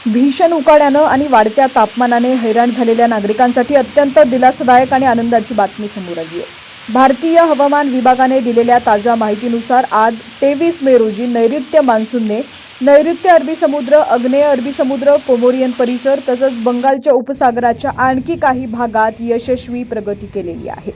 भीषण उकाड्यानं आणि वाढत्या तापमानाने हैराण झालेल्या नागरिकांसाठी अत्यंत दिलासादायक आणि आनंदाची बातमी समोर आली आहे। भारतीय हवामान विभागाने दिलेल्या ताज्या माहितीनुसार आज 23 मे रोजी नैऋत्य मान्सूनने नैऋत्य अरबी समुद्र, आग्नेय अरबी समुद्र, कोमोरियन परिसर तसंच बंगालच्या उपसागराच्या आणखी काही भागात यशस्वी प्रगती केलेली आहे।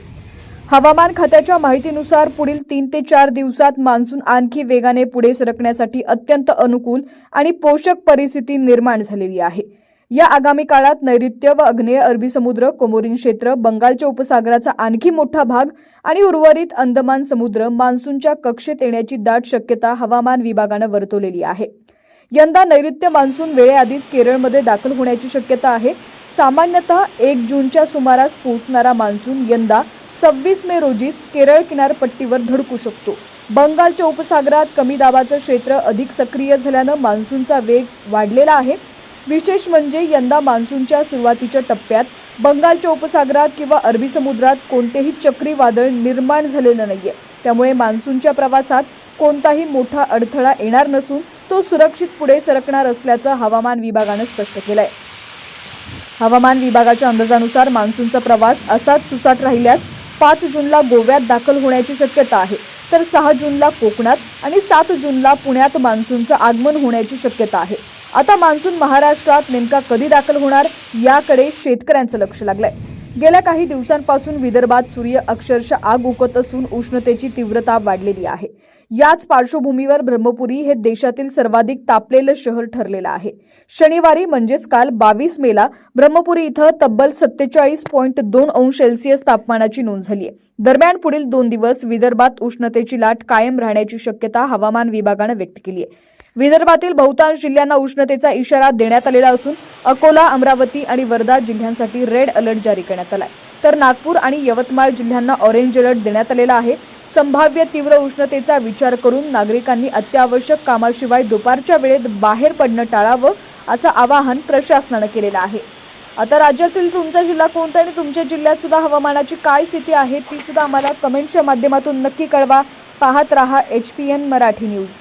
हवामान खात्याच्या माहितीनुसार पुढील 3 ते 4 दिवसात मान्सून आणखी वेगाने पुढे सरकण्यासाठी अत्यंत अनुकूल आणि पोषक परिस्थिती निर्माण झालेली आहे। या आगामी काळात नैऋत्य व आग्नेय अरबी समुद्र, कोमोरिन क्षेत्र, बंगालच्या उपसागराचा आणखी मोठा भाग आणि उर्वरित अंदमान समुद्र मान्सूनच्या कक्षेत येण्याची दाट शक्यता हवामान विभागाने वर्तवलेली आहे। यंदा नैऋत्य मान्सून वेळेआधीच केरळमध्ये दाखल होण्याची शक्यता आहे। सामान्यतः 1 जूनच्या सुमारास पोहोचणारा मान्सून यंदा 26 मे रोजीच केरळ किनारपट्टीवर धडकू शकतो। बंगालच्या उपसागरात कमी दाबाचं क्षेत्र अधिक सक्रिय झाल्यानं मान्सूनचा वेग वाढलेला आहे। विशेष म्हणजे यंदा मान्सूनच्या सुरुवातीच्या टप्प्यात बंगालच्या उपसागरात किंवा अरबी समुद्रात कोणतेही चक्रीवादळ निर्माण झालेलं नाहीये। त्यामुळे मान्सूनच्या प्रवासात कोणताही मोठा अडथळा येणार नसून तो सुरक्षित पुढे सरकणार असल्याचं हवामान विभागाने स्पष्ट केलंय। हवामान विभागाच्या अंदाजानुसार मान्सूनचा प्रवास असाच सुसाट राहिल्यास 5 जूनला गोव्यात दाखल होण्याची शक्यता आहे, तर 6 जूनला कोकणात आणि 7 जूनला पुण्यात मान्सूनचं आगमन होण्याची शक्यता आहे। आता मान्सून महाराष्ट्रात नेमका कधी दाखल होणार याकडे शेतकऱ्यांचं लक्ष लागलंय। गेल्या काही दिवसांपासून विदर्भात सूर्य अक्षरशः आग उकत असून उष्णतेची तीव्रता वाढलेली आहे। याच पार्श्वभूमीवर ब्रह्मपुरी हे देशातील सर्वाधिक तापलेलं शहर ठरलेलं आहे। शनिवारी म्हणजेच काल 22 मेला ब्रह्मपुरी इथं तब्बल 47.2 अंश सेल्सिअस तापमानाची नोंद झाली आहे। दरम्यान पुढील 2 दिवस विदर्भात उष्णतेची लाट कायम राहण्याची शक्यता हवामान विभागाने व्यक्त केली आहे। विदर्भातील बहुतांश जिल्ह्यांना उष्णतेचा इशारा देण्यात आलेला असून अकोला, अमरावती आणि वर्धा जिल्ह्यांसाठी रेड अलर्ट जारी करण्यात आला आहे, तर नागपूर आणि यवतमाळ जिल्ह्यांना ऑरेंज अलर्ट देण्यात आलेला आहे। संभाव्य तीव्र उष्णतेचा विचार करून नागरिकांनी अत्यावश्यक कामाशिवाय दुपारच्या वेळेत बाहेर पडणं टाळावं असं आवाहन प्रशासनाने केलेलं आहे। आता राज्यातील तुमचा जिल्हा कोणता आणि तुमच्या जिल्ह्यात सुद्धा हवामानाची काय स्थिती आहे ती सुद्धा आम्हाला कमेंटच्या माध्यमातून नक्की कळवा। पाहत रहा HPN मराठी न्यूज।